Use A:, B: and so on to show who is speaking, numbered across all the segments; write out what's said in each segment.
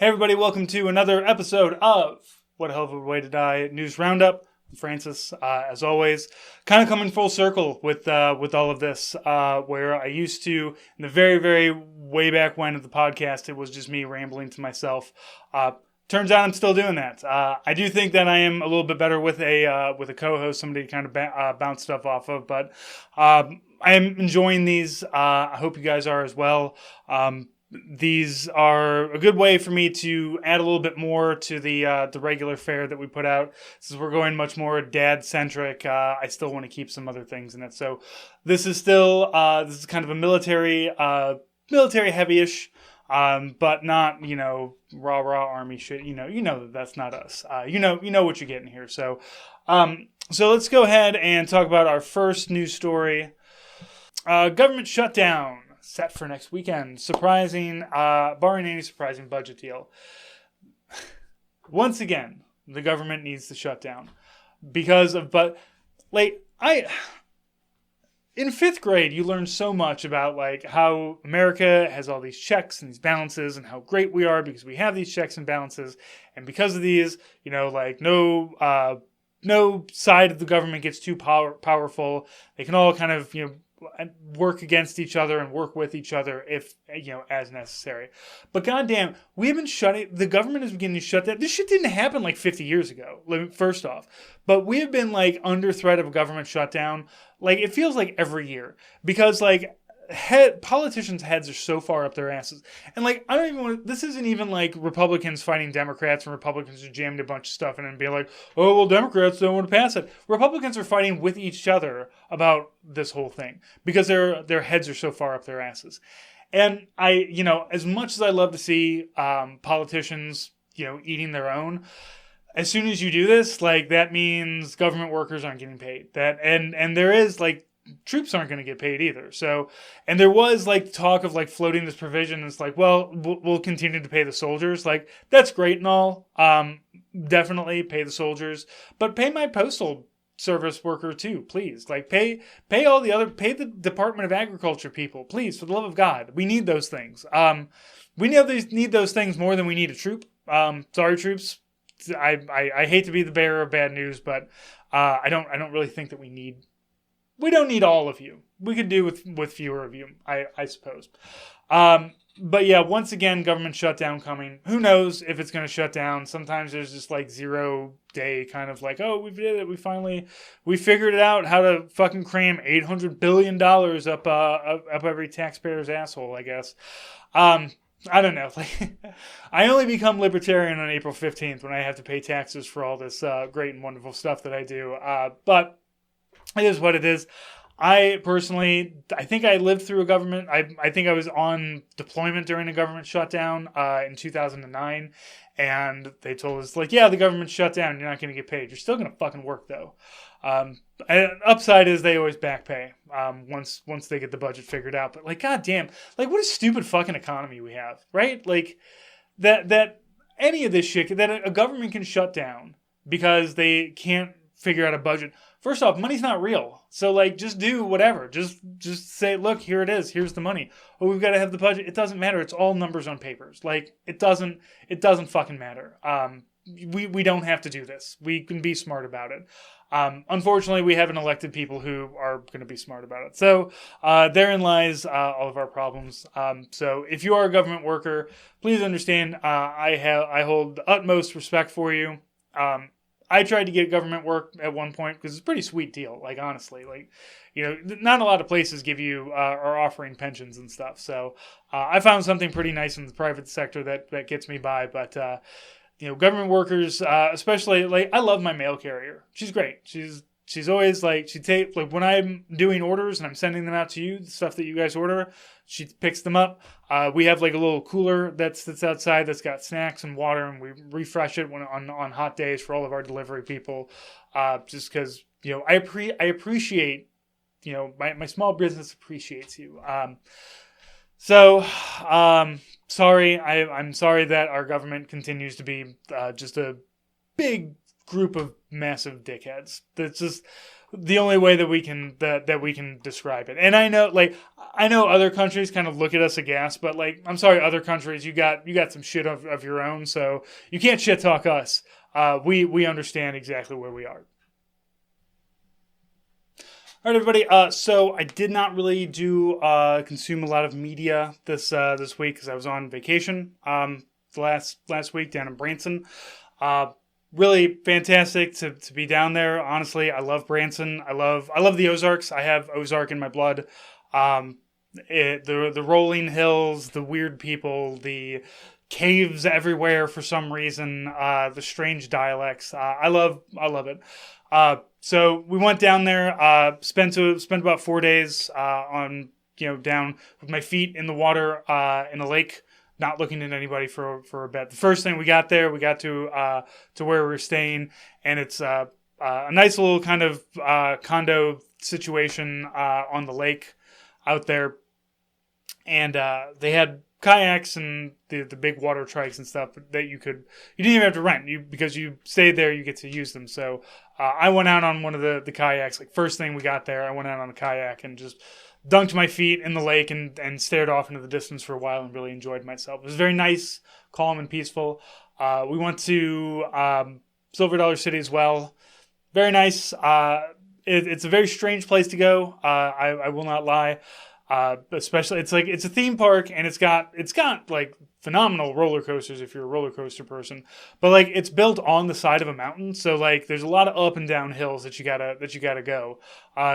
A: Hey everybody, welcome to another episode of What a Hell of a Way to Die News Roundup. I'm Francis, as always, kind of coming full circle with all of this, where I used to, in the very, very way back when of the podcast, it was just me rambling to myself. Turns out I'm still doing that. I do think that I am a little bit better with a co-host, somebody to kind of bounce stuff off of, but I am enjoying these. I hope you guys are as well. These are a good way for me to add a little bit more to the regular fare that we put out. Since we're going much more dad-centric, I still want to keep some other things in it. So this is still this is kind of a military heavy-ish, but not rah army shit. You know that's not us. You know what you're getting here. So let's go ahead and talk about our first news story. Government shutdown set for next weekend. Surprising, barring any surprising budget deal. Once again, the government needs to shut down because of, in fifth grade, you learn so much about how America has all these checks and these balances and how great we are because we have these checks and balances. And because of these, no side of the government gets too powerful. They can all kind of, work against each other and work with each other if, as necessary. But goddamn, the government is beginning to shut down. This shit didn't happen 50 years ago, first off. But we have been under threat of a government shutdown. It feels like every year. Because politicians' heads are so far up their asses. And I don't even want to, this isn't even Republicans fighting Democrats and Republicans are jamming a bunch of stuff in and being like, oh, well, Democrats don't want to pass it. Republicans are fighting with each other about this whole thing because their heads are so far up their asses. And as much as I love to see politicians, eating their own, as soon as you do this, that means government workers aren't getting paid. And there is troops aren't going to get paid either. So, and there was talk of floating this provision. It's we'll continue to pay the soldiers. That's great and all. Definitely pay the soldiers, but pay my postal service worker too, please. Pay pay the Department of Agriculture people, please, for the love of God. We need those things. We need those things more than we need a troop. Sorry, troops. I hate to be the bearer of bad news, but I don't really think that we don't need all of you. We could do with fewer of you, I suppose. But yeah, once again, government shutdown coming. Who knows if it's going to shut down? Sometimes there's just 0 day kind of oh, we did it. We figured it out how to fucking cram $800 billion up every taxpayer's asshole, I guess. I don't know. I only become libertarian on April 15th when I have to pay taxes for all this great and wonderful stuff that I do. But it is what it is. I think I lived through a government. I think I was on deployment during a government shutdown in 2009. And they told us, yeah, the government shut down. You're not going to get paid. You're still going to fucking work, though. Upside is they always back pay once they get the budget figured out. But, goddamn, what a stupid fucking economy we have, right? That any of this shit, that a government can shut down because they can't figure out a budget. First off, money's not real. So just do whatever. Just say, look, here it is. Here's the money. Oh, we've got to have the budget. It doesn't matter. It's all numbers on papers. It doesn't fucking matter. We don't have to do this. We can be smart about it. Unfortunately, we haven't elected people who are going to be smart about it. So therein lies all of our problems. So if you are a government worker, please understand I hold the utmost respect for you. I tried to get government work at one point because it's a pretty sweet deal. Honestly, not a lot of places give you are offering pensions and stuff. So I found something pretty nice in the private sector that gets me by. But government workers, especially I love my mail carrier. She's great. She's always she takes when I'm doing orders and I'm sending them out to you, the stuff that you guys order, she picks them up. We have a little cooler that's outside that's got snacks and water, and we refresh it on hot days for all of our delivery people. Just because I appreciate my small business appreciates you. Sorry. I'm sorry that our government continues to be just a big group of massive dickheads. That's just the only way that we can describe it. And I know other countries kind of look at us aghast, but like, I'm sorry, other countries, you got some shit of your own, so you can't shit talk us. We understand exactly where we are. All right, everybody. So I did not really consume a lot of media this week because I was on vacation. Last week down in Branson. Really fantastic to be down there. Honestly, I love Branson. I love the Ozarks. I have Ozark in my blood. The rolling hills, the weird people, the caves everywhere for some reason, the strange dialects. I love it. So we went down there, spent about 4 days on down with my feet in the water in a lake, not looking at anybody for a bit. The first thing we got to where we were staying, and it's a nice little kind of condo situation on the lake out there, and they had kayaks and the big water trikes and stuff that you didn't even have to rent because you stayed there, you get to use them. So I went out on one of the kayaks. Like, first thing we got there, I went out on a kayak and just dunked my feet in the lake and stared off into the distance for a while and really enjoyed myself. It was very nice, calm, and peaceful. We went to Silver Dollar City as well. Very nice. It's a very strange place to go. I will not lie. Especially, it's a theme park, and it's got like phenomenal roller coasters if you're a roller coaster person, but like, it's built on the side of a mountain, so like, there's a lot of up and down hills that you gotta go.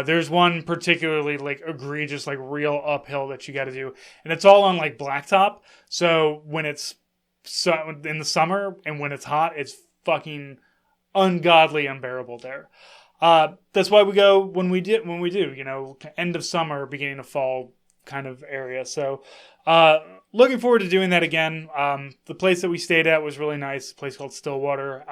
A: There's one particularly like egregious, like real uphill that you gotta do, and it's all on like blacktop. So when it's in the summer and when it's hot, it's fucking ungodly unbearable there. That's why we go when we do, end of summer, beginning of fall kind of area. So, looking forward to doing that again. The place that we stayed at was really nice. A place called Stillwater.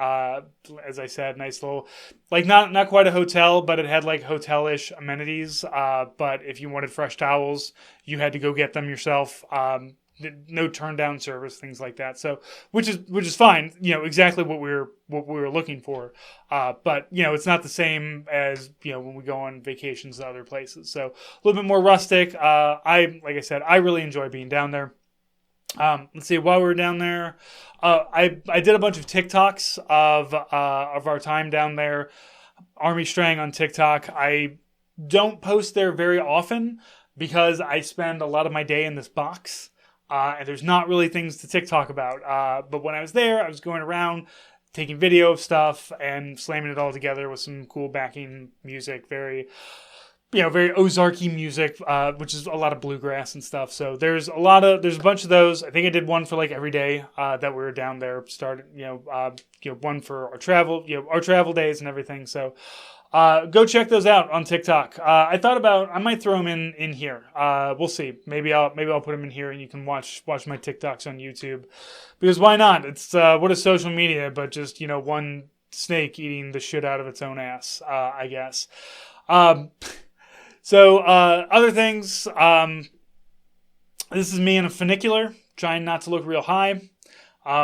A: As I said, nice little, like, not quite a hotel, but it had like hotel-ish amenities. But if you wanted fresh towels, you had to go get them yourself. No turn down service, things like that. So, which is fine. Exactly what we were looking for. But it's not the same as when we go on vacations to other places. So a little bit more rustic. Like I said, I really enjoy being down there. Let's see. While we were down there, I did a bunch of TikToks of our time down there. Army Strang on TikTok. I don't post there very often because I spend a lot of my day in this box. And there's not really things to TikTok about. But when I was there, I was going around taking video of stuff and slamming it all together with some cool backing music. Very Ozarky music, which is a lot of bluegrass and stuff. So there's a bunch of those. I think I did one for like every day that we were down there. Started, one for our travel days and everything. So go check those out on TikTok. I thought about, I might throw them in here. We'll see. Maybe I'll put them in here and you can watch my TikToks on YouTube, because why not? It's what is social media but just one snake eating the shit out of its own ass, I guess. So other things. This is me in a funicular, trying not to look real high.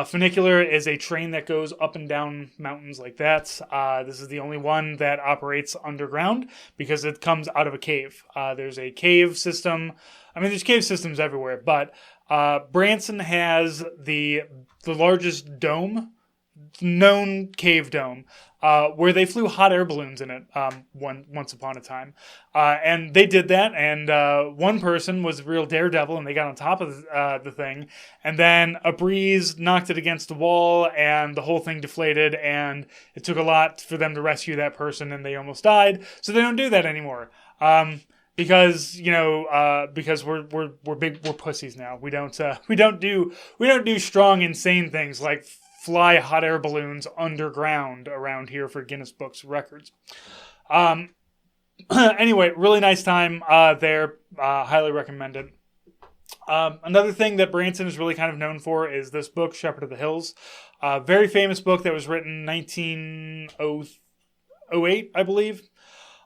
A: Funicular is a train that goes up and down mountains like that. This is the only one that operates underground because it comes out of a cave. There's a cave system. I mean, there's cave systems everywhere, but Branson has the largest known cave dome, where they flew hot air balloons in it once upon a time. And they did that, and one person was a real daredevil, and they got on top of the thing, and then a breeze knocked it against the wall, and the whole thing deflated, and it took a lot for them to rescue that person, and they almost died, so they don't do that anymore. Because we're pussies now. We don't do strong, insane things like fly hot air balloons underground around here for Guinness Books Records. Anyway, really nice time there. Highly recommend it. Another thing that Branson is really kind of known for is this book, Shepherd of the Hills. Very famous book that was written 1908, I believe.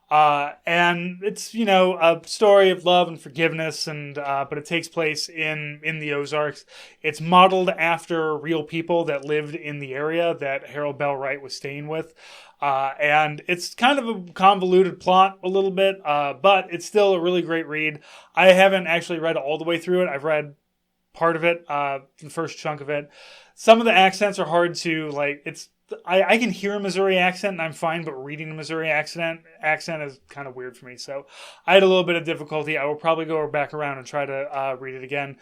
A: And it's, a story of love and forgiveness, and but it takes place in the Ozarks. It's modeled after real people that lived in the area that Harold Bell Wright was staying with. And it's kind of a convoluted plot a little bit, but it's still a really great read. I haven't actually read all the way through it. I've read part of it, the first chunk of it. Some of the accents are hard to, I can hear a Missouri accent and I'm fine, but reading a Missouri accent is kind of weird for me. So I had a little bit of difficulty. I will probably go back around and try to read it again.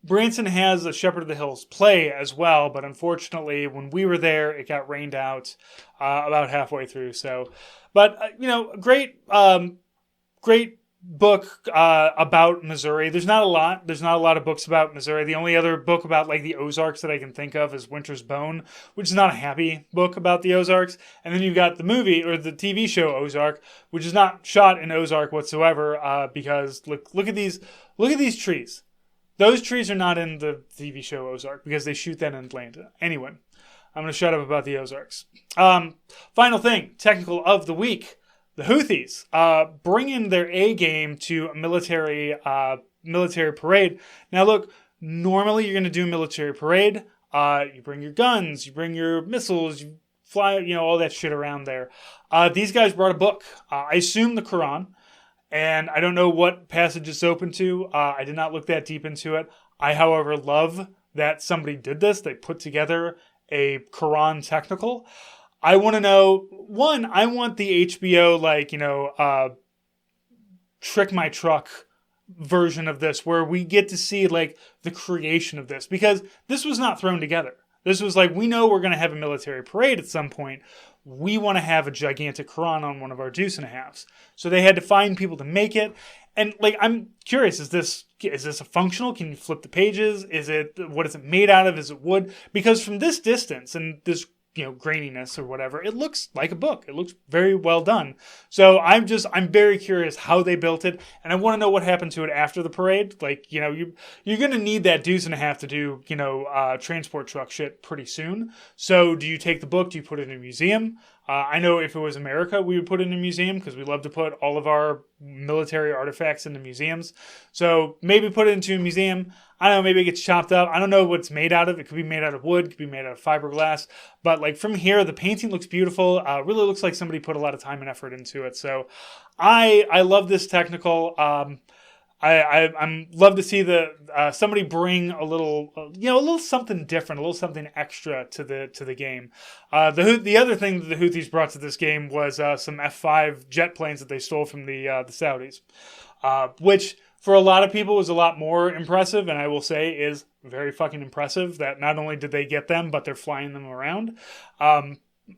A: Branson has a Shepherd of the Hills play as well, but unfortunately, when we were there, it got rained out about halfway through. So, but great book about Missouri. There's not a lot. There's not a lot of books about Missouri. The only other book about the Ozarks that I can think of is Winter's Bone, which is not a happy book about the Ozarks. And then you've got the movie or the TV show Ozark, which is not shot in Ozark whatsoever. Because look at these trees. Those trees are not in the TV show Ozark because they shoot that in Atlanta. Anyway, I'm going to shut up about the Ozarks. Final thing, technical of the week. The Houthis bringing their A game to a military parade. Now look, normally you're going to do a military parade. You bring your guns, you bring your missiles, you fly, all that shit around there. These guys brought a book. I assume the Quran. And I don't know what passage it's open to. I did not look that deep into it. I, however, love that somebody did this. They put together a Quran technical. I want to know, one, I want the HBO, Trick My Truck version of this, where we get to see, the creation of this. Because this was not thrown together. This was we know we're going to have a military parade at some point. We want to have a gigantic Quran on one of our deuce and a halves. So they had to find people to make it. And I'm curious, is this a functional? Can you flip the pages? What is it made out of? Is it wood? Because from this distance and this graininess or whatever, it looks like a book. It looks very well done. So I'm very curious how they built it, and I want to know what happened to it after the parade. You're going to need that deuce and a half to do, transport truck shit pretty soon. So do you take the book? Do you put it in a museum? I know if it was America, we would put it in a museum because we love to put all of our military artifacts into museums. So maybe put it into a museum. I don't know, maybe it gets chopped up. I don't know what it's made out of. It could be made out of wood, it could be made out of fiberglass. But from here, the painting looks beautiful. Really looks like somebody put a lot of time and effort into it. So I love this technical. I'm love to see somebody bring a little something different, a little something extra to the game. The other thing that the Houthis brought to this game was some F-5 jet planes that they stole from the Saudis, which for a lot of people was a lot more impressive, and I will say is very fucking impressive that not only did they get them, but they're flying them around.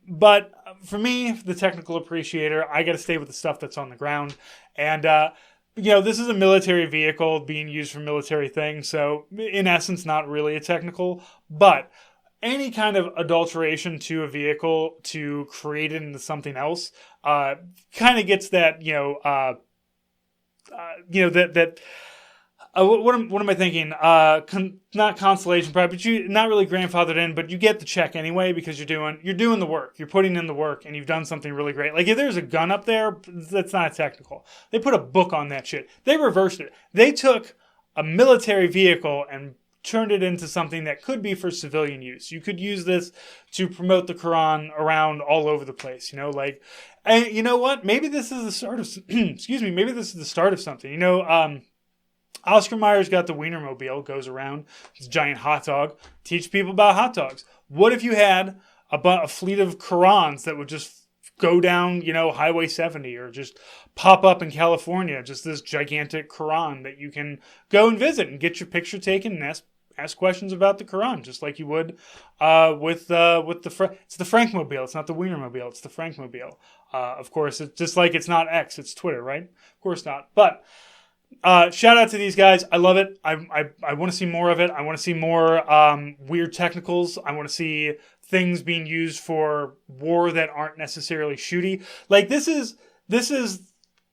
A: But for me, the technical appreciator, I got to stay with the stuff that's on the ground, and this is a military vehicle being used for military things, so in essence, not really a technical, but any kind of adulteration to a vehicle to create it into something else kind of gets that, what am I thinking? Not consolation prize, but you not really grandfathered in, but you get the check anyway because you're doing the work. You're putting in the work, and you've done something really great. If there's a gun up there, that's not a technical. They put a book on that shit. They reversed it. They took a military vehicle and turned it into something that could be for civilian use. You could use this to promote the Quran around all over the place. And you know what? Maybe this is the start of. Excuse me. Maybe this is the start of something. Oscar Mayer's got the Wienermobile, goes around, it's a giant hot dog, teach people about hot dogs. What if you had a fleet of Qurans that would just go down, Highway 70 or just pop up in California, just this gigantic Quran that you can go and visit and get your picture taken and ask questions about the Quran, just like you would with it's the Frankmobile. It's not the Wienermobile, it's the Frankmobile. Of course, it's just like it's not X, it's Twitter, right? Of course not. But shout out to these guys. I love it. I want to see more of it. I want to see more weird technicals. I want to see things being used for war that aren't necessarily shooty. This is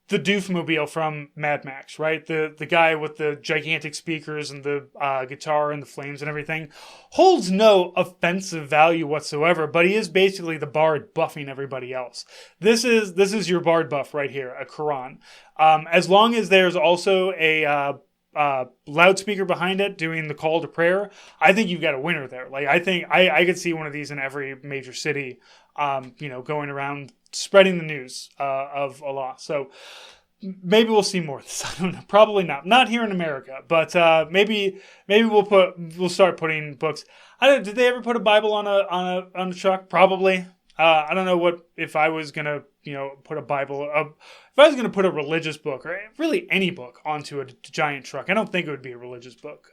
A: the doofmobile from Mad Max, right? The guy with the gigantic speakers and the guitar and the flames and everything holds no offensive value whatsoever, but he is basically the bard buffing everybody else. This is your bard buff right here, a Quran. As long as there's also a loudspeaker behind it doing the call to prayer, I think you've got a winner there. Like, I think I could see one of these in every major city, going around spreading the news of Allah. So maybe we'll see more of this. I don't know. Probably not. Not here in America, but maybe we'll start putting books. I don't. Did they ever put a Bible on a truck? Probably. I don't know if I was gonna put a Bible. If I was gonna put a religious book or really any book onto a giant truck, I don't think it would be a religious book.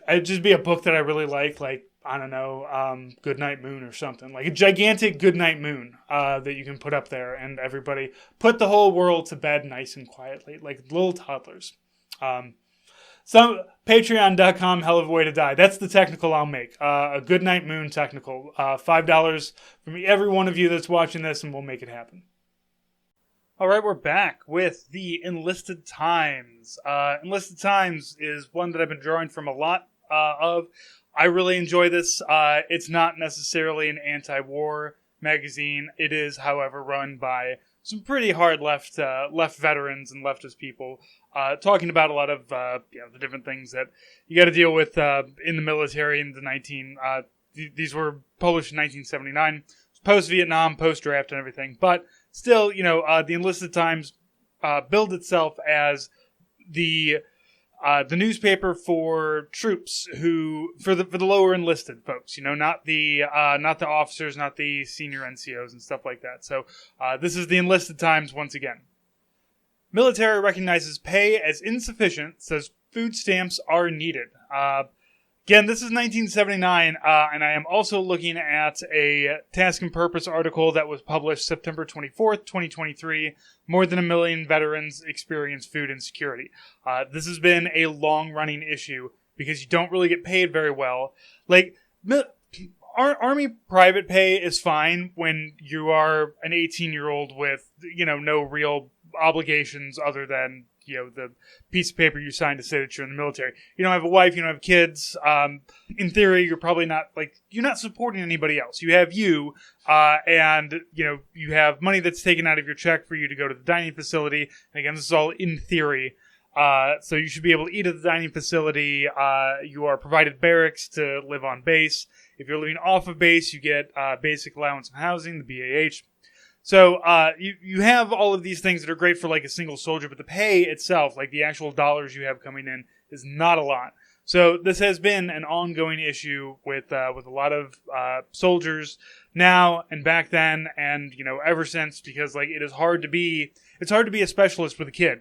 A: It'd just be a book that I really like I don't know, Goodnight Moon or something. Like a gigantic Goodnight Moon that you can put up there, and everybody put the whole world to bed nice and quietly, like little toddlers. So Patreon.com, hell of a way to die. That's the technical I'll make. A Goodnight Moon technical. $5 from every one of you that's watching this, and we'll make it happen. All right, we're back with the Enlisted Times. Enlisted Times is one that I've been drawing from a lot of. I really enjoy this. It's not necessarily an anti-war magazine. It is, however, run by some pretty hard left veterans and leftist people, talking about a lot of the different things that you got to deal with in the military in the these were published in 1979, post-Vietnam, post-draft, and everything. But still, the Enlisted Times billed itself as the newspaper for troops for the lower enlisted folks, not the officers, not the senior NCOs and stuff like that. So this is the Enlisted Times once again. Military recognizes pay as insufficient, says food stamps are needed. Again, this is 1979, and I am also looking at a Task and Purpose article that was published September 24th, 2023. More than 1 million veterans experience food insecurity. This has been a long-running issue because you don't really get paid very well. Like, Army private pay is fine when you are an 18-year-old with, no real obligations other than the piece of paper you signed to say that you're in the military. You don't have a wife, you don't have kids. In theory, you're probably not, you're not supporting anybody else. You have you, and, you have money that's taken out of your check for you to go to the dining facility. And again, this is all in theory. So you should be able to eat at the dining facility. You are provided barracks to live on base. If you're living off of base, you get basic allowance of housing, the BAH. So you have all of these things that are great for a single soldier, but the pay itself, the actual dollars you have coming in, is not a lot. So this has been an ongoing issue with a lot of soldiers now and back then, and ever since, because it's hard to be a specialist with a kid.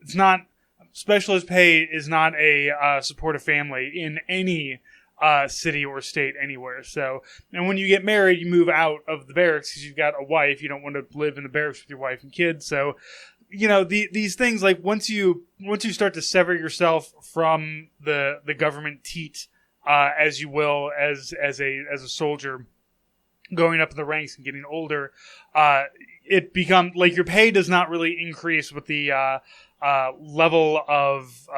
A: It's not, specialist pay is not a supportive family in any city or state anywhere. So, and when you get married, you move out of the barracks because you've got a wife. You don't want to live in the barracks with your wife and kids. So, these things, once you start to sever yourself from the government teat, as you will, as a soldier going up in the ranks and getting older, it becomes your pay does not really increase with the level of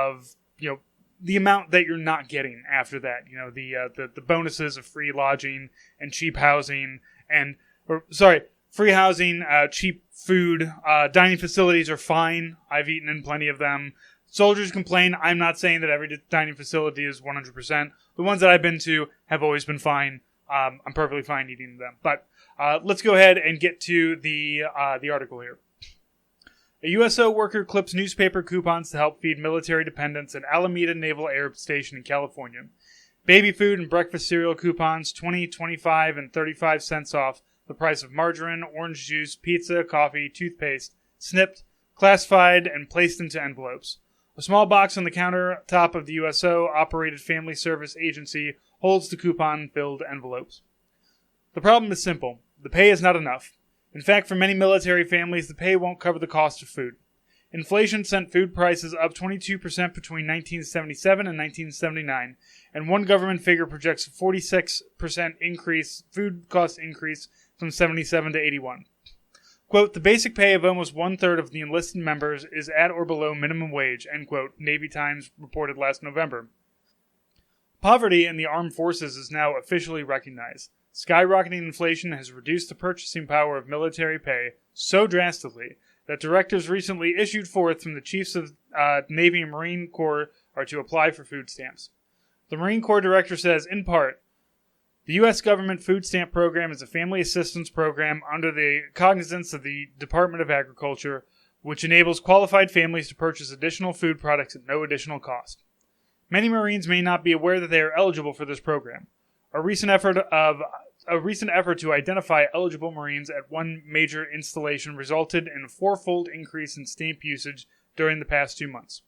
A: the amount that you're not getting after that. The bonuses of free lodging and cheap housing free housing, cheap food, dining facilities are fine. I've eaten in plenty of them. Soldiers complain. I'm not saying that every dining facility is 100%. The ones that I've been to have always been fine. I'm perfectly fine eating them. But let's go ahead and get to the article here. A USO worker clips newspaper coupons to help feed military dependents at Alameda Naval Air Station in California. Baby food and breakfast cereal coupons, 20, 25, and 35 cents off the price of margarine, orange juice, pizza, coffee, toothpaste, snipped, classified, and placed into envelopes. A small box on the countertop of the USO-operated Family Service Agency holds the coupon-filled envelopes. The problem is simple. The pay is not enough. In fact, for many military families, the pay won't cover the cost of food. Inflation sent food prices up 22% between 1977 and 1979, and one government figure projects a 46% food cost increase from 77 to 81. Quote, the basic pay of almost 1/3 of the enlisted members is at or below minimum wage, end quote, Navy Times reported last November. Poverty in the armed forces is now officially recognized. Skyrocketing inflation has reduced the purchasing power of military pay so drastically that directives recently issued forth from the chiefs of Navy and Marine Corps are to apply for food stamps. The Marine Corps director says, in part, the U.S. government food stamp program is a family assistance program under the cognizance of the Department of Agriculture, which enables qualified families to purchase additional food products at no additional cost. Many Marines may not be aware that they are eligible for this program. A recent effort to identify eligible Marines at one major installation resulted in a 4-fold increase in stamp usage during the past 2 months.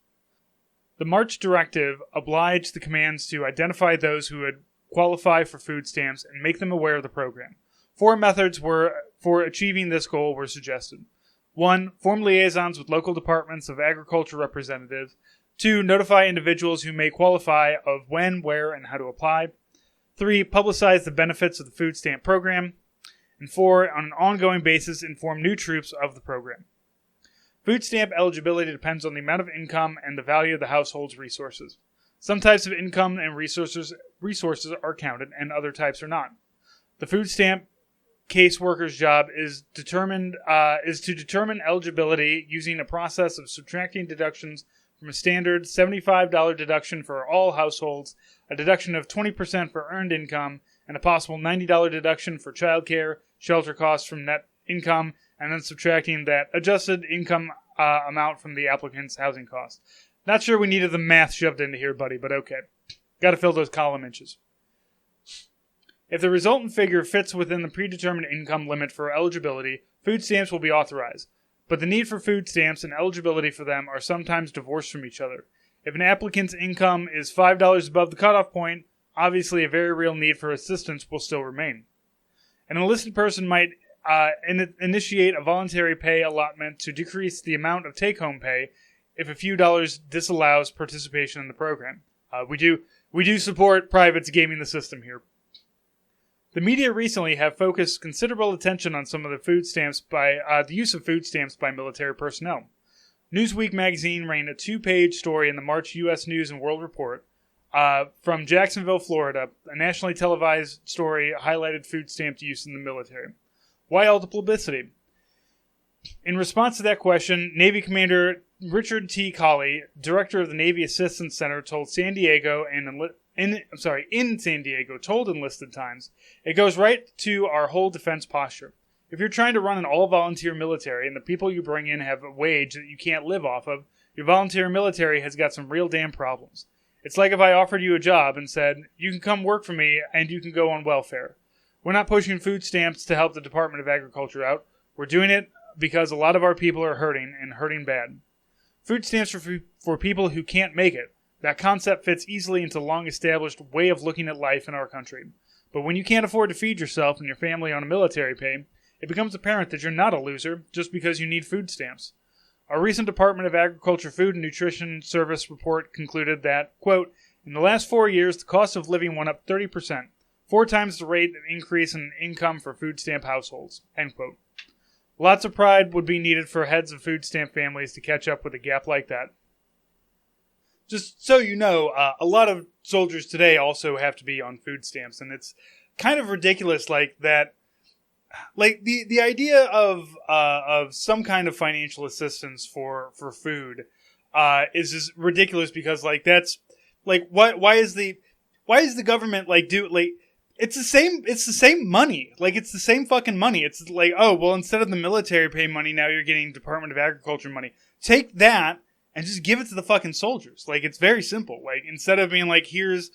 A: The March directive obliged the commands to identify those who would qualify for food stamps and make them aware of the program. 4 methods for achieving this goal were suggested. 1. Form liaisons with local departments of agriculture representatives. 2. Notify individuals who may qualify of when, where, and how to apply. 3. Publicize the benefits of the food stamp program. And 4. On an ongoing basis, inform new troops of the program. Food stamp eligibility depends on the amount of income and the value of the household's resources. Some types of income and resources are counted, and other types are not. The food stamp caseworker's job is to determine eligibility using a process of subtracting deductions from a standard $75 deduction for all households, a deduction of 20% for earned income, and a possible $90 deduction for childcare, shelter costs from net income, and then subtracting that adjusted income amount from the applicant's housing cost. Not sure we needed the math shoved into here, buddy, but okay. Got to fill those column inches. If the resultant figure fits within the predetermined income limit for eligibility, food stamps will be authorized. But the need for food stamps and eligibility for them are sometimes divorced from each other. If an applicant's income is $5 above the cutoff point, obviously a very real need for assistance will still remain. An enlisted person might initiate a voluntary pay allotment to decrease the amount of take-home pay if a few dollars disallows participation in the program. We do support privates gaming the system here. The media recently have focused considerable attention on some of the the use of food stamps by military personnel. Newsweek magazine ran a 2-page story in the March U.S. News and World Report from Jacksonville, Florida. A nationally televised story highlighted food stamp use in the military. Why all the publicity? In response to that question, Navy Commander Richard T. Colley, director of the Navy Assistance Center, told in San Diego told Enlisted Times, it goes right to our whole defense posture. If you're trying to run an all-volunteer military and the people you bring in have a wage that you can't live off of, your volunteer military has got some real damn problems. It's like if I offered you a job and said, you can come work for me and you can go on welfare. We're not pushing food stamps to help the Department of Agriculture out. We're doing it because a lot of our people are hurting, and hurting bad. Food stamps are for people who can't make it. That concept fits easily into the long-established way of looking at life in our country. But when you can't afford to feed yourself and your family on a military pay, it becomes apparent that you're not a loser just because you need food stamps. A recent Department of Agriculture Food and Nutrition Service report concluded that, quote, in the last 4 years, the cost of living went up 30%, 4 times the rate of increase in income for food stamp households, end quote. Lots of pride would be needed for heads of food stamp families to catch up with a gap like that. Just so you know, a lot of soldiers today also have to be on food stamps, and it's kind of ridiculous like that. Like the idea of some kind of financial assistance for food is just ridiculous because like that's like why is the government like do like it's the same money. Like it's the same fucking money. It's like, oh well, instead of the military pay money, now you're getting Department of Agriculture money. Take that and just give it to the fucking soldiers. Like it's very simple. Like instead of being like, here's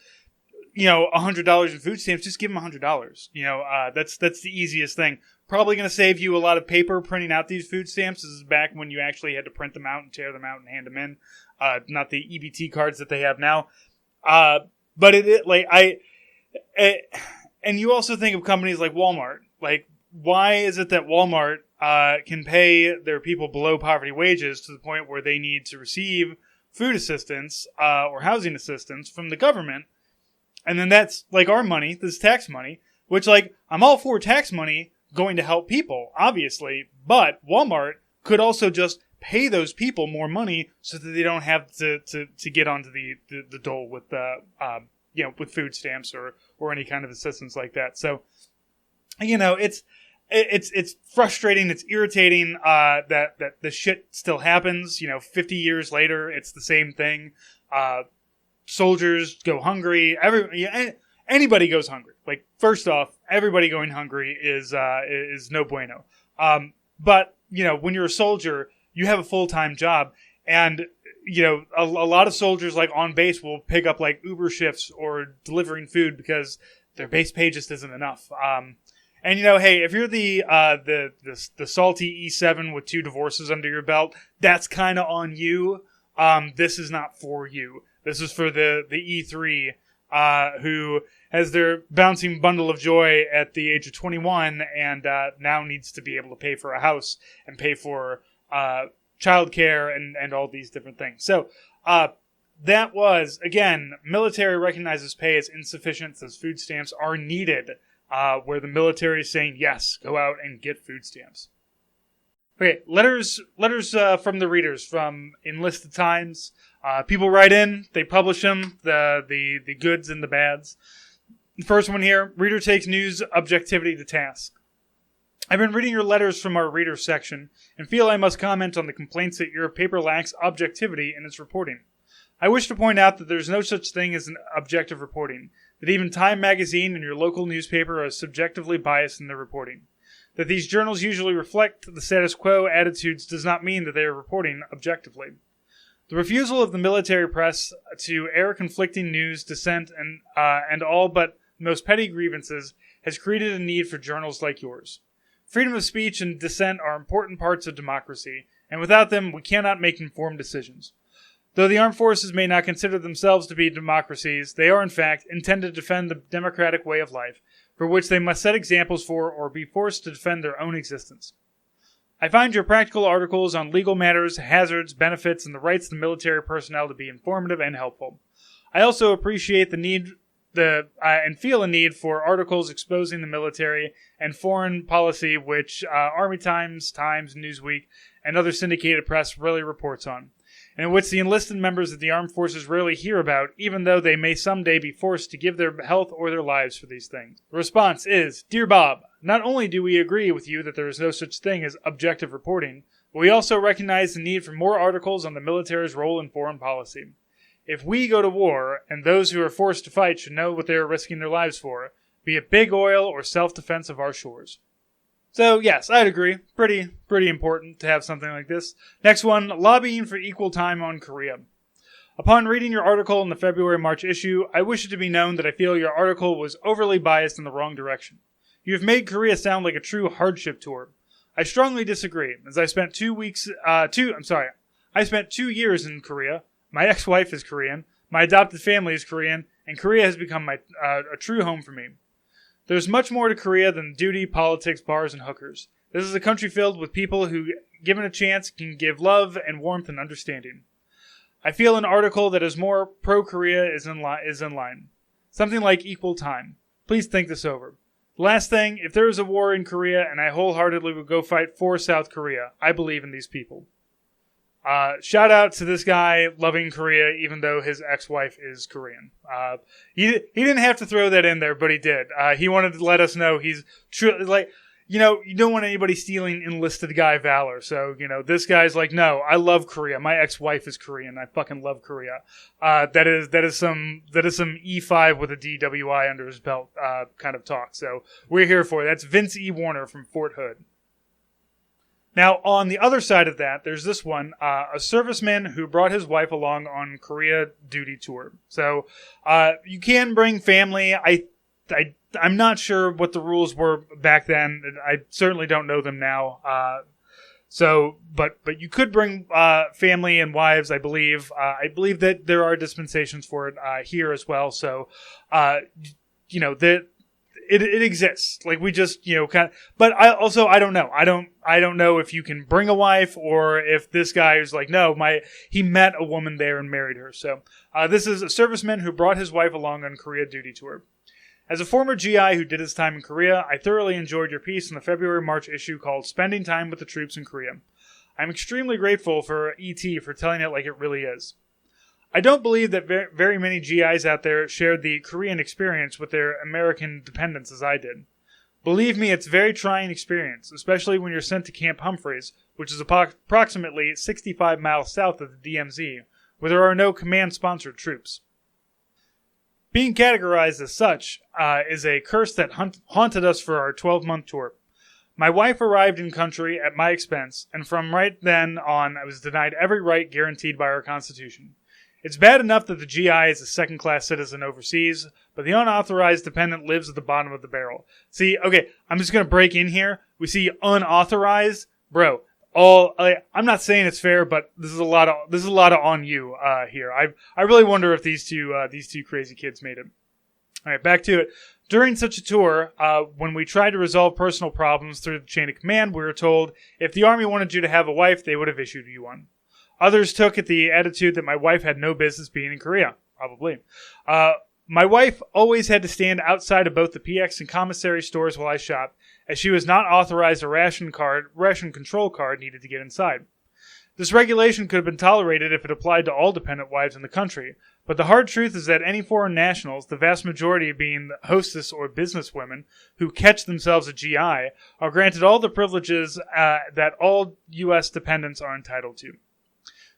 A: $100 in food stamps, just give them $100. That's the easiest thing. Probably going to save you a lot of paper printing out these food stamps. This is back when you actually had to print them out and tear them out and hand them in. Not the EBT cards that they have now. But and you also think of companies like Walmart. Like, why is it that Walmart can pay their people below poverty wages to the point where they need to receive food assistance or housing assistance from the government? And then that's like our money, this tax money, which like I'm all for tax money going to help people, obviously, But Walmart could also just pay those people more money so that they don't have to get onto the dole with with food stamps or any kind of assistance like that. So, it's frustrating. It's irritating that the shit still happens. 50 years later, it's the same thing. Soldiers go hungry. Anybody goes hungry. Like, first off, everybody going hungry is no bueno. But when you're a soldier, you have a full-time job, and a lot of soldiers, like, on base will pick up like Uber shifts or delivering food because their base pay just isn't enough. And hey, if you're the salty E7 with 2 divorces under your belt, that's kind of on you. This is not for you. This is for the E3 who has their bouncing bundle of joy at the age of 21 and now needs to be able to pay for a house and pay for childcare and all these different things. So that was, again, military recognizes pay as insufficient, says food stamps are needed, where the military is saying, yes, go out and get food stamps. Okay, letters from the readers from Enlisted Times. People write in, they publish them, the goods and the bads. The first one here, reader takes news objectivity to task. I've been reading your letters from our reader section and feel I must comment on the complaints that your paper lacks objectivity in its reporting. I wish to point out that there's no such thing as an objective reporting, that even Time magazine and your local newspaper are subjectively biased in their reporting. That these journals usually reflect the status quo attitudes does not mean that they are reporting objectively. The refusal of the military press to air conflicting news, dissent, and all but most petty grievances has created a need for journals like yours. Freedom of speech and dissent are important parts of democracy, and without them we cannot make informed decisions. Though the armed forces may not consider themselves to be democracies, they are in fact intended to defend the democratic way of life, for which they must set examples for or be forced to defend their own existence. I find your practical articles on legal matters, hazards, benefits, and the rights of the military personnel to be informative and helpful. I also appreciate and feel a need for articles exposing the military and foreign policy, which Army Times, Newsweek, and other syndicated press really reports on, and in which the enlisted members of the armed forces rarely hear about, even though they may someday be forced to give their health or their lives for these things. The response is, Dear Bob, not only do we agree with you that there is no such thing as objective reporting, but we also recognize the need for more articles on the military's role in foreign policy. If we go to war, and those who are forced to fight should know what they are risking their lives for, be it big oil or self-defense of our shores. So, yes, I'd agree. Pretty important to have something like this. Next one, lobbying for equal time on Korea. Upon reading your article in the February-March issue, I wish it to be known that I feel your article was overly biased in the wrong direction. You have made Korea sound like a true hardship tour. I strongly disagree, as I spent 2 years in Korea. My ex-wife is Korean, my adopted family is Korean, and Korea has become a true home for me. There's much more to Korea than duty, politics, bars, and hookers. This is a country filled with people who, given a chance, can give love and warmth and understanding. I feel an article that is more pro-Korea is in line. Something like equal time. Please think this over. Last thing, if there is a war in Korea, and I wholeheartedly would go fight for South Korea, I believe in these people. Shout out to this guy loving Korea, even though his ex-wife is Korean. He didn't have to throw that in there, but he did. He wanted to let us know he's true. Like, you don't want anybody stealing enlisted guy valor. So, this guy's like, no, I love Korea. My ex-wife is Korean. I fucking love Korea. That is some E5 with a DWI under his belt, kind of talk. So we're here for it. That's Vince E. Warner from Fort Hood. Now, on the other side of that, there's this one, a serviceman who brought his wife along on Korea duty tour. So, you can bring family. I'm not sure what the rules were back then. I certainly don't know them now. But you could bring family and wives, I believe. I believe that there are dispensations for it here as well. So, It exists. Like, we just, kind of, but I don't know. I don't know if you can bring a wife or if this guy is like, no, he met a woman there and married her. So, this is a serviceman who brought his wife along on Korea duty tour. As a former GI who did his time in Korea, I thoroughly enjoyed your piece in the February-March issue called Spending Time with the Troops in Korea. I'm extremely grateful for E.T. for telling it like it really is. I don't believe that very many GIs out there shared the Korean experience with their American dependents as I did. Believe me, it's a very trying experience, especially when you're sent to Camp Humphreys, which is approximately 65 miles south of the DMZ, where there are no command-sponsored troops. Being categorized as such is a curse that haunted us for our 12-month tour. My wife arrived in country at my expense, and from right then on I was denied every right guaranteed by our Constitution. It's bad enough that the GI is a second-class citizen overseas, but the unauthorized dependent lives at the bottom of the barrel. See, okay, I'm just going to break in here. We see unauthorized. Bro, I'm not saying it's fair, but this is a lot of on you here. I really wonder if these two crazy kids made it. All right, back to it. During such a tour, when we tried to resolve personal problems through the chain of command, we were told if the Army wanted you to have a wife, they would have issued you one. Others took it the attitude that my wife had no business being in Korea. Probably. My wife always had to stand outside of both the PX and commissary stores while I shopped, as she was not authorized a ration control card needed to get inside. This regulation could have been tolerated if it applied to all dependent wives in the country, but the hard truth is that any foreign nationals, the vast majority being hostess or businesswomen who catch themselves a GI, are granted all the privileges that all U.S. dependents are entitled to.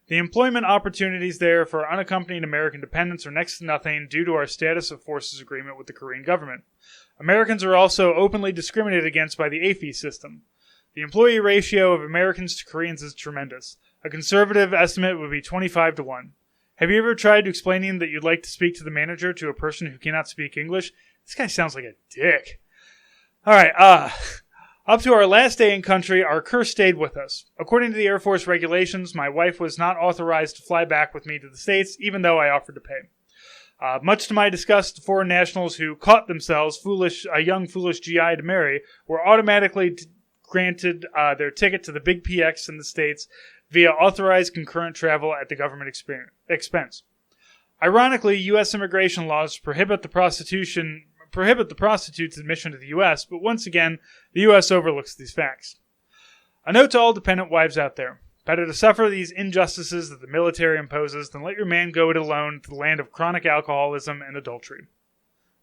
A: The employment opportunities there for unaccompanied American dependents are next to nothing due to our status of forces agreement with the Korean government. Americans are also openly discriminated against by the AFI system. The employee ratio of Americans to Koreans is tremendous. A conservative estimate would be 25 to 1. Have you ever tried explaining that you'd like to speak to the manager to a person who cannot speak English? This guy sounds like a dick. Alright, up to our last day in country, our curse stayed with us. According to the Air Force regulations, my wife was not authorized to fly back with me to the States, even though I offered to pay. Much to my disgust, the foreign nationals who caught themselves a young foolish GI to marry were automatically granted their ticket to the big PX in the States via authorized concurrent travel at the government expense. Ironically, U.S. immigration laws prohibit the prostitute's admission to the U.S., but once again, the U.S. overlooks these facts. A note to all dependent wives out there. Better to suffer these injustices that the military imposes than let your man go it alone to the land of chronic alcoholism and adultery.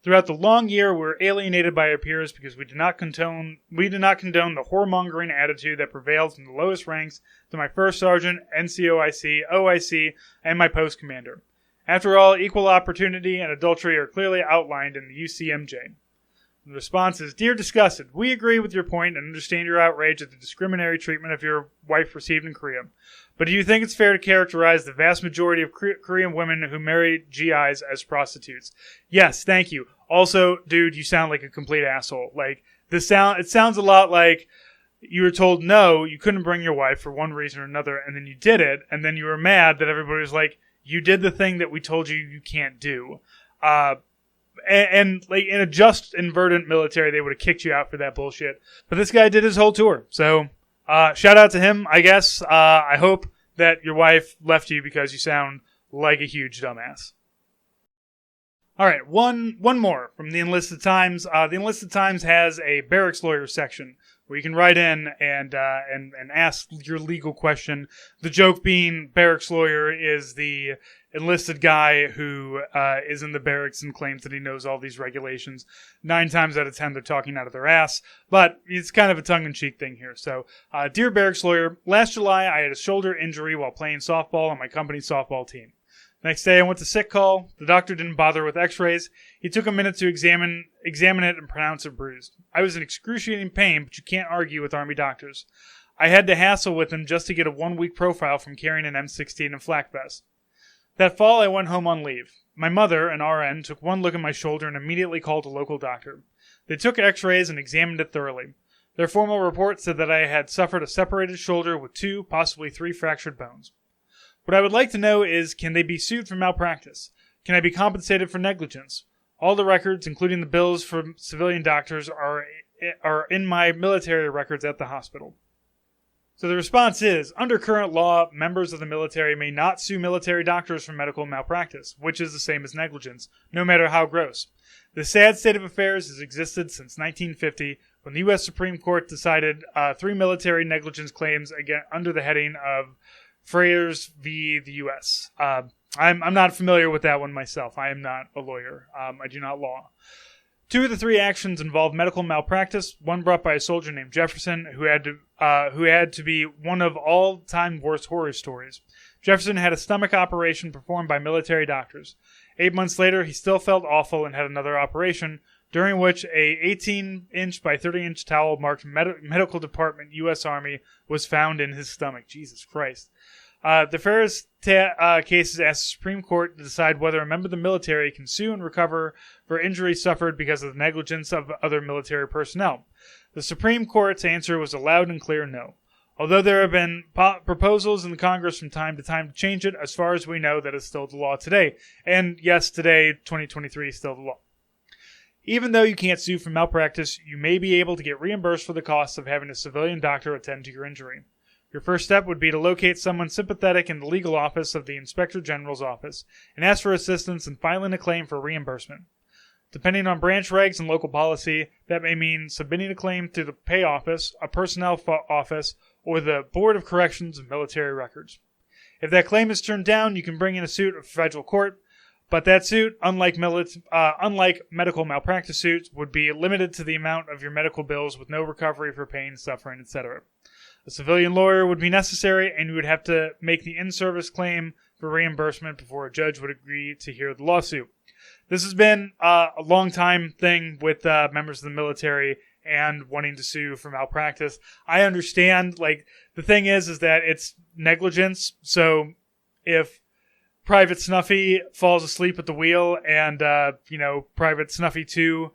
A: Throughout the long year, we were alienated by our peers because we did not condone the whoremongering attitude that prevailed from the lowest ranks to my first sergeant, NCOIC, OIC, and my post commander. After all, equal opportunity and adultery are clearly outlined in the UCMJ. The response is, Dear Disgusted, we agree with your point and understand your outrage at the discriminatory treatment of your wife received in Korea. But do you think it's fair to characterize the vast majority of Korean women who marry GIs as prostitutes? Yes, thank you. Also, dude, you sound like a complete asshole. Like, it sounds a lot like you were told no, you couldn't bring your wife for one reason or another, and then you did it, and then you were mad that everybody was like, you did the thing that we told you can't do. And like in a just and verdant military, they would have kicked you out for that bullshit. But this guy did his whole tour. So, shout out to him, I guess. I hope that your wife left you because you sound like a huge dumbass. All right, one more from the Enlisted Times. The Enlisted Times has a Barracks Lawyer section where you can write in and ask your legal question. The joke being Barracks Lawyer is the enlisted guy who is in the barracks and claims that he knows all these regulations. 9 times out of 10, they're talking out of their ass. But it's kind of a tongue-in-cheek thing here. So, Dear Barracks Lawyer, last July I had a shoulder injury while playing softball on my company softball team. Next day I went to sick call. The doctor didn't bother with x-rays. He took a minute to examine it and pronounce it bruised. I was in excruciating pain, but you can't argue with Army doctors. I had to hassle with him just to get a 1-week profile from carrying an M16 and flak vest. That fall I went home on leave. My mother, an RN, took one look at my shoulder and immediately called a local doctor. They took x-rays and examined it thoroughly. Their formal report said that I had suffered a separated shoulder with 2, possibly 3 fractured bones. What I would like to know is, can they be sued for malpractice? Can I be compensated for negligence? All the records, including the bills from civilian doctors, are in my military records at the hospital. So the response is, under current law, members of the military may not sue military doctors for medical malpractice, which is the same as negligence, no matter how gross. The sad state of affairs has existed since 1950, when the U.S. Supreme Court decided 3 military negligence claims again under the heading of Flair's v. the U.S. I'm not familiar with that one myself. I am not a lawyer. I do not law. 2 of the 3 actions involved medical malpractice, one brought by a soldier named Jefferson, who had to be one of all-time worst horror stories. Jefferson had a stomach operation performed by military doctors. 8 months later, he still felt awful and had another operation, during which a 18-inch by 30-inch towel marked Medical Department, U.S. Army, was found in his stomach. Jesus Christ. The Ferris cases asked the Supreme Court to decide whether a member of the military can sue and recover for injuries suffered because of the negligence of other military personnel. The Supreme Court's answer was a loud and clear no. Although there have been proposals in the Congress from time to time to change it, as far as we know, that is still the law today. And yes, today, 2023, is still the law. Even though you can't sue for malpractice, you may be able to get reimbursed for the costs of having a civilian doctor attend to your injury. Your first step would be to locate someone sympathetic in the legal office of the Inspector General's office and ask for assistance in filing a claim for reimbursement. Depending on branch regs and local policy, that may mean submitting a claim to the pay office, a personnel office, or the Board of Corrections of Military Records. If that claim is turned down, you can bring in a suit of federal court, but that suit, unlike medical malpractice suits, would be limited to the amount of your medical bills with no recovery for pain, suffering, etc. A civilian lawyer would be necessary, and you would have to make the in-service claim for reimbursement before a judge would agree to hear the lawsuit. This has been a long-time thing with members of the military and wanting to sue for malpractice. I understand, the thing is that it's negligence, so if Private Snuffy falls asleep at the wheel and, Private Snuffy 2,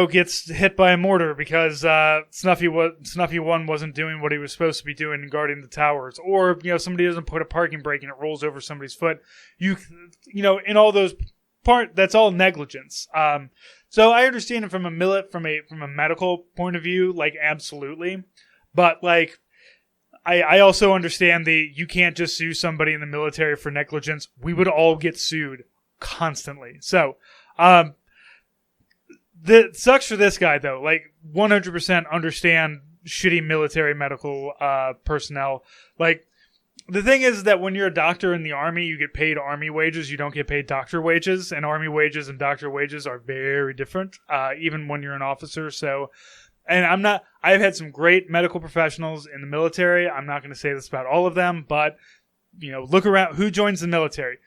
A: gets hit by a mortar because Snuffy 1 wasn't doing what he was supposed to be doing and guarding the towers. Or, somebody doesn't put a parking brake and it rolls over somebody's foot. In all those that's all negligence. So I understand it from a medical point of view, absolutely. But, I also understand you can't just sue somebody in the military for negligence. We would all get sued constantly. So, that sucks for this guy, though. 100% understand shitty military medical personnel. The thing is that when you're a doctor in the Army, you get paid Army wages. You don't get paid doctor wages. And Army wages and doctor wages are very different, even when you're an officer. So, and I've had some great medical professionals in the military. I'm not going to say this about all of them, but, look around. Who joins the military?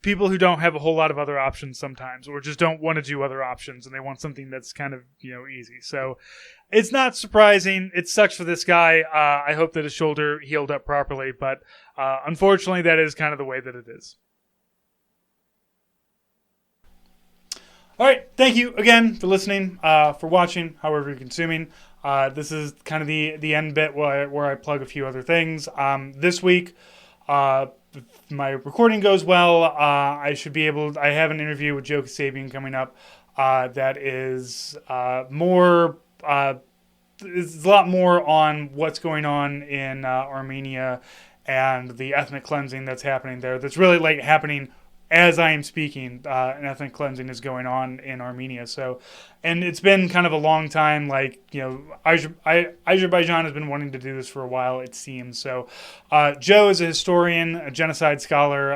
A: People who don't have a whole lot of other options sometimes, or just don't want to do other options, and they want something that's kind of, easy. So it's not surprising. It sucks for this guy. I hope that his shoulder healed up properly, but unfortunately, that is kind of the way that it is. All right. Thank you again for listening, for watching, however you're consuming. This is kind of the end bit where I plug a few other things. This week, if my recording goes well, I have an interview with Joe Kasabian coming up that is more, it's a lot more on what's going on in Armenia and the ethnic cleansing that's happening there. That's really happening as I am speaking. An ethnic cleansing is going on in Armenia. So, and it's been kind of a long time. Azerbaijan has been wanting to do this for a while, it seems. So, Joe is a historian, a genocide scholar,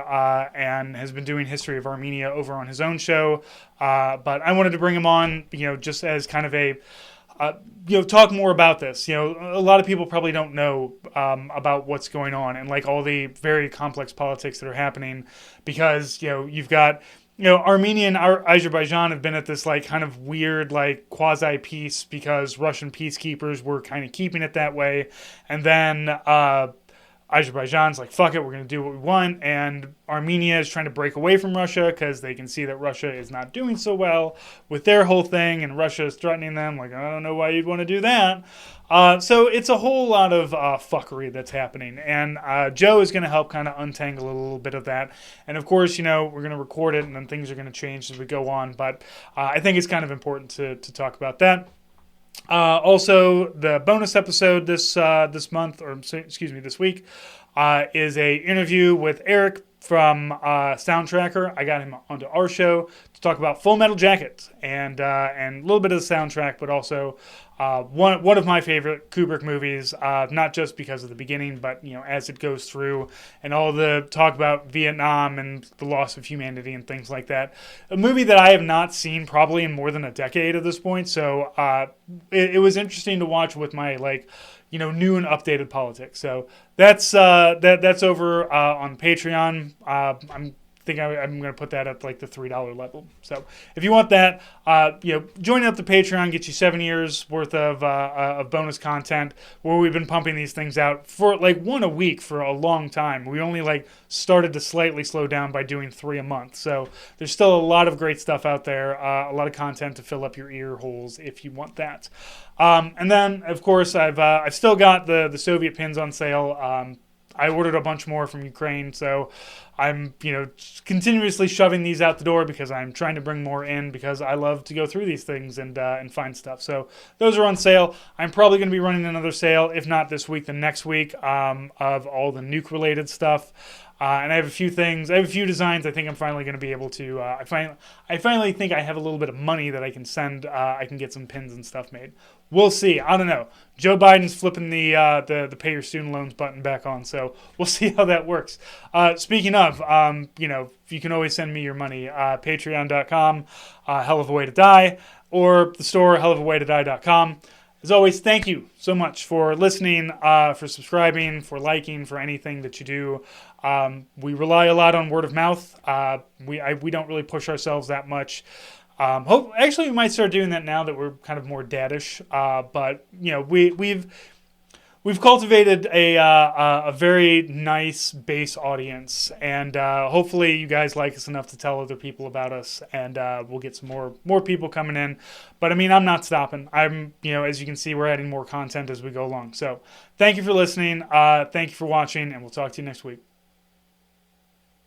A: and has been doing history of Armenia over on his own show. But I wanted to bring him on, just as kind of a talk more about this. A lot of people probably don't know about what's going on and all the very complex politics that are happening because, you've got, Armenia and Azerbaijan have been at this kind of weird quasi-peace because Russian peacekeepers were kind of keeping it that way. And then Azerbaijan's fuck it, we're going to do what we want. And Armenia is trying to break away from Russia because they can see that Russia is not doing so well with their whole thing. And Russia is threatening them. I don't know why you'd want to do that. So it's a whole lot of fuckery that's happening. And Joe is going to help kind of untangle a little bit of that. And of course, we're going to record it and then things are going to change as we go on. But I think it's kind of important to talk about that. Also, the bonus episode this month, or excuse me, this week, is a interview with Eric from Soundtracker. I got him onto our show to talk about Full Metal Jacket and a little bit of the soundtrack, but also one of my favorite Kubrick movies. Not just because of the beginning, but as it goes through and all the talk about Vietnam and the loss of humanity and things like that. A movie that I have not seen probably in more than a decade at this point. So it was interesting to watch with my new and updated politics. So that's over on Patreon. I'm going to put that at the $3 level. So if you want that, joining up the Patreon gets you 7 years worth of bonus content where we've been pumping these things out for one a week for a long time. We only started to slightly slow down by doing 3 a month. So there's still a lot of great stuff out there, a lot of content to fill up your ear holes if you want that. And then of course I've still got the Soviet pins on sale. I ordered a bunch more from Ukraine, so I'm continuously shoving these out the door because I'm trying to bring more in because I love to go through these things and find stuff. So those are on sale. I'm probably going to be running another sale, if not this week, then next week, of all the nuke-related stuff. And I have a few things. I have a few designs. I think I'm finally going to be able to. I finally think I have a little bit of money that I can send. I can get some pins and stuff made. We'll see. I don't know. Joe Biden's flipping the pay your student loans button back on, so we'll see how that works. Speaking of, you can always send me your money. Patreon.com, Hell of a Way to Die, or the store hellofawaytodie.com. As always, thank you so much for listening, for subscribing, for liking, for anything that you do. We rely a lot on word of mouth. We don't really push ourselves that much. Actually, we might start doing that now that we're kind of more daddish. But we've cultivated a very nice base audience, and hopefully you guys like us enough to tell other people about us, and we'll get some more people coming in. But I mean, I'm not stopping. As you can see, we're adding more content as we go along. So thank you for listening. Thank you for watching, and we'll talk to you next week.